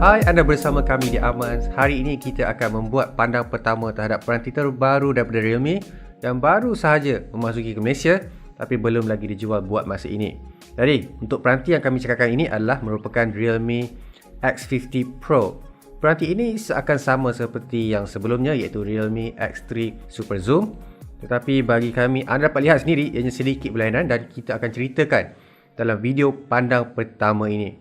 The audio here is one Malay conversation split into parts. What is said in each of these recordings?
Hai, anda bersama kami di Amans. Hari ini kita akan membuat pandang pertama terhadap peranti terbaru daripada Realme yang baru sahaja memasuki ke Malaysia tapi belum lagi dijual buat masa ini. Jadi, untuk peranti yang kami cakapkan ini adalah merupakan Realme X50 Pro. Peranti ini akan sama seperti yang sebelumnya, iaitu Realme X3 Super Zoom. Tetapi bagi kami, anda dapat lihat sendiri ianya sedikit berlainan dan kita akan ceritakan dalam video pandang pertama ini.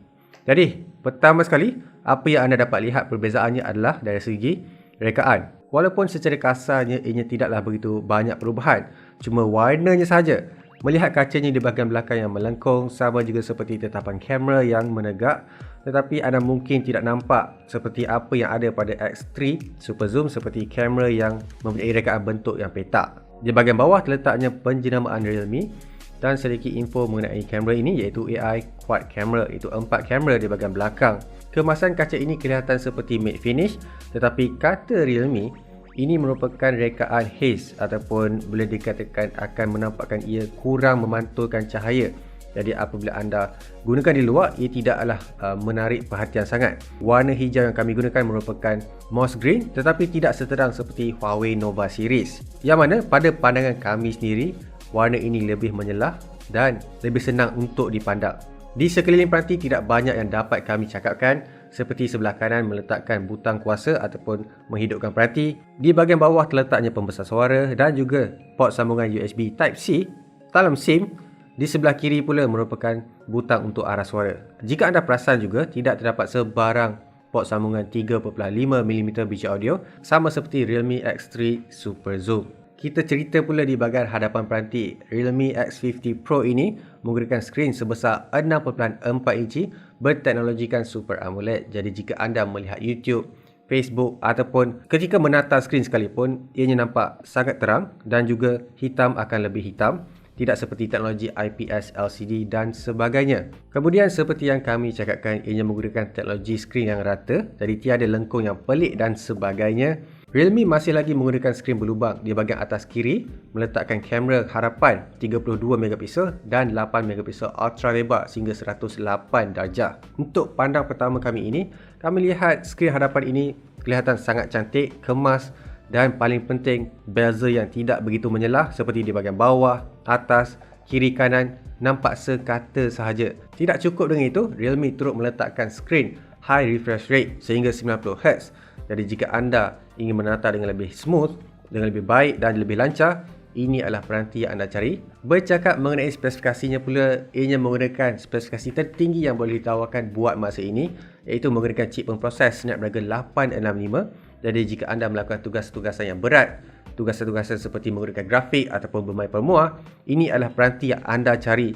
Jadi, pertama sekali, apa yang anda dapat lihat perbezaannya adalah dari segi rekaan. Walaupun secara kasarnya ianya tidaklah begitu banyak perubahan, cuma warnanya saja. Melihat kacanya di bahagian belakang yang melengkung, sama juga seperti tetapan kamera yang menegak, tetapi anda mungkin tidak nampak seperti apa yang ada pada X3 Super Zoom, seperti kamera yang mempunyai rekaan bentuk yang petak. Di bahagian bawah terletaknya penjenamaan Realme dan sedikit info mengenai kamera ini, iaitu AI Quad Camera, iaitu 4 kamera di bahagian belakang. Kemasan kaca ini kelihatan seperti matte finish, tetapi kata Realme, ini merupakan rekaan haze ataupun boleh dikatakan akan menampakkan ia kurang memantulkan cahaya. Jadi apabila anda gunakan di luar, ia tidaklah menarik perhatian sangat. Warna hijau yang kami gunakan merupakan moss green, tetapi tidak seterang seperti Huawei Nova series, yang mana pada pandangan kami sendiri, warna ini lebih menyelah dan lebih senang untuk dipandang. Di sekeliling peranti tidak banyak yang dapat kami cakapkan, seperti sebelah kanan meletakkan butang kuasa ataupun menghidupkan peranti. Di bahagian bawah terletaknya pembesar suara dan juga port sambungan USB Type-C dalam SIM. Di sebelah kiri pula merupakan butang untuk arah suara. Jika anda perasan juga, tidak terdapat sebarang port sambungan 3.5mm biji audio, sama seperti Realme X3 Super Zoom. Kita cerita pula di bahagian hadapan peranti. Realme X50 Pro ini menggunakan skrin sebesar 6.4 inci berteknologikan Super AMOLED. Jadi jika anda melihat YouTube, Facebook ataupun ketika menata skrin sekalipun, ianya nampak sangat terang dan juga hitam akan lebih hitam. Tidak seperti teknologi IPS LCD dan sebagainya. Kemudian seperti yang kami cakapkan, ianya menggunakan teknologi skrin yang rata, jadi tiada lengkung yang pelik dan sebagainya. Realme masih lagi menggunakan skrin berlubang. Di bahagian atas kiri meletakkan kamera harapan 32MP dan 8MP ultra lebar sehingga 108 darjah. Untuk pandang pertama kami ini, kami lihat skrin hadapan ini kelihatan sangat cantik, kemas dan paling penting bezel yang tidak begitu menyelah seperti di bahagian bawah, atas, kiri kanan nampak sekata sahaja. Tidak cukup dengan itu, Realme turut meletakkan skrin high refresh rate sehingga 90Hz. Jadi jika anda ingin menata dengan lebih smooth, dengan lebih baik dan lebih lancar, ini adalah peranti yang anda cari. Bercakap mengenai spesifikasinya pula, ianya menggunakan spesifikasi tertinggi yang boleh ditawarkan buat masa ini, iaitu menggunakan chip pemproses Snapdragon 865. Jadi jika anda melakukan tugas-tugasan yang berat, tugasan-tugasan seperti menggunakan grafik ataupun bermain permuah, ini adalah peranti yang anda cari.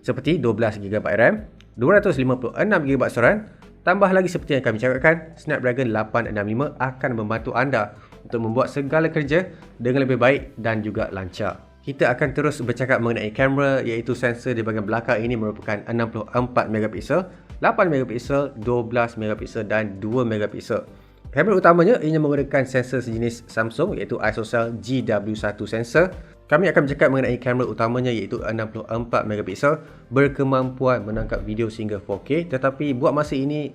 Seperti 12GB RAM, 256GB SORAN, tambah lagi seperti yang kami cakapkan, Snapdragon 865 akan membantu anda untuk membuat segala kerja dengan lebih baik dan juga lancar. Kita akan terus bercakap mengenai kamera, iaitu sensor di bahagian belakang ini merupakan 64MP, 8MP, 12MP dan 2MP. Kamera utamanya ianya menggunakan sensor sejenis Samsung, iaitu ISOCELL GW1 sensor. Kami akan bercakap mengenai kamera utamanya, iaitu 64MP, berkemampuan menangkap video sehingga 4K, tetapi buat masa ini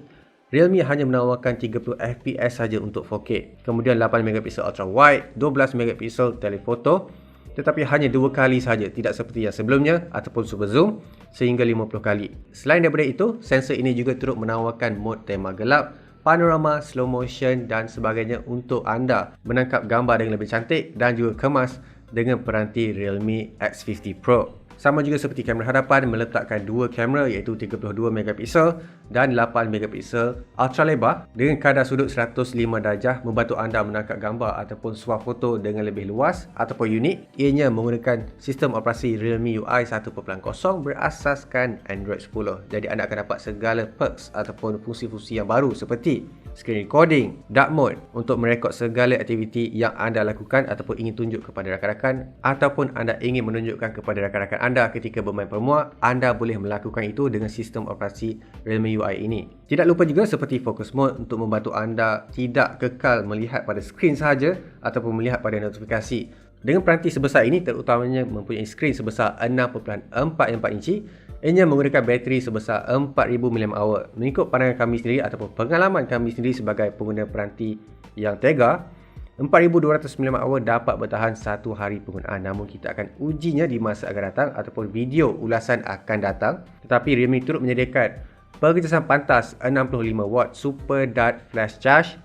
Realme hanya menawarkan 30fps saja untuk 4K. Kemudian 8MP ultra wide, 12MP telefoto, tetapi hanya 2 kali saja, tidak seperti yang sebelumnya ataupun Super Zoom sehingga 50 kali. Selain daripada itu, sensor ini juga turut menawarkan mode tema gelap, panorama, slow motion dan sebagainya untuk anda menangkap gambar dengan lebih cantik dan juga kemas dengan peranti Realme X50 Pro. Sama juga seperti kamera hadapan, meletakkan 2 kamera iaitu 32MP dan 8MP ultra lebar dengan kadar sudut 105 darjah, membantu anda menangkap gambar ataupun swafoto dengan lebih luas ataupun unik. Ianya menggunakan sistem operasi Realme UI 1.0 berasaskan Android 10. Jadi anda akan dapat segala perks ataupun fungsi-fungsi yang baru seperti screen recording, dark mode untuk merekod segala aktiviti yang anda lakukan ataupun ingin tunjuk kepada rakan-rakan, ataupun anda ingin menunjukkan kepada rakan-rakan anda ketika bermain permuah, anda boleh melakukan itu dengan sistem operasi Realme UI ini. Tidak lupa juga seperti focus mode untuk membantu anda tidak kekal melihat pada skrin sahaja ataupun melihat pada notifikasi. Dengan peranti sebesar ini, terutamanya mempunyai skrin sebesar 6.44 inci, Ianya menggunakan bateri sebesar 4000 mAh. Mengikut pandangan kami sendiri ataupun pengalaman kami sendiri sebagai pengguna peranti yang Tega, 4200 mAh dapat bertahan 1 hari penggunaan. Namun kita akan ujinya di masa akan datang ataupun video ulasan akan datang. Tetapi Realme turut menyediakan pergecasan pantas 65W Super Dart Flash Charge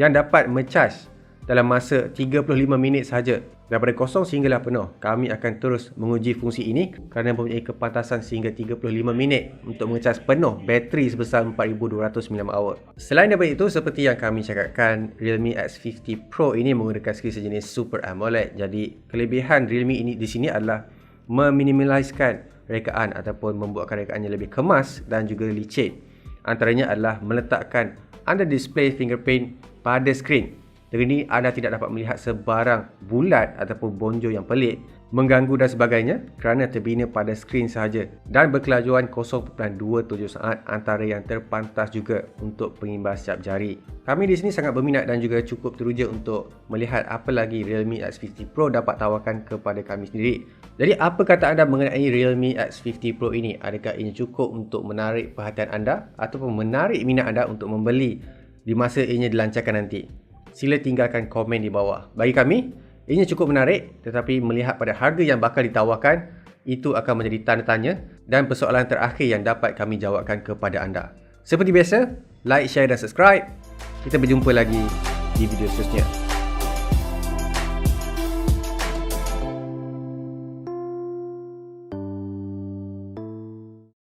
yang dapat mencas dalam masa 35 minit sahaja. Daripada kosong sehinggalah penuh. Kami akan terus menguji fungsi ini kerana mempunyai kepantasan sehingga 35 minit untuk mengecas penuh bateri sebesar 4200 mAh. Selain daripada itu, seperti yang kami cakapkan, Realme X50 Pro ini menggunakan skrin sejenis Super AMOLED. Jadi kelebihan Realme ini di sini adalah meminimaliskan rekaan ataupun membuatkan rekaannya lebih kemas dan juga licin. Antaranya adalah meletakkan under display fingerprint pada skrin. Dengan ini anda tidak dapat melihat sebarang bulat ataupun bonjol yang pelik, mengganggu dan sebagainya kerana terbina pada skrin sahaja dan berkelajuan 0.27 saat antara yang terpantas juga untuk pengimbas siap jari. Kami di sini sangat berminat dan juga cukup teruja untuk melihat apa lagi Realme X50 Pro dapat tawarkan kepada kami sendiri. Jadi apa kata anda mengenai Realme X50 Pro ini? Adakah ini cukup untuk menarik perhatian anda ataupun menarik minat anda untuk membeli di masa ianya dilancarkan nanti? Sila tinggalkan komen di bawah. Bagi kami, ini cukup menarik, tetapi melihat pada harga yang bakal ditawarkan, itu akan menjadi tanda tanya dan persoalan terakhir yang dapat kami jawabkan kepada anda. Seperti biasa, like, share dan subscribe. Kita berjumpa lagi di video seterusnya.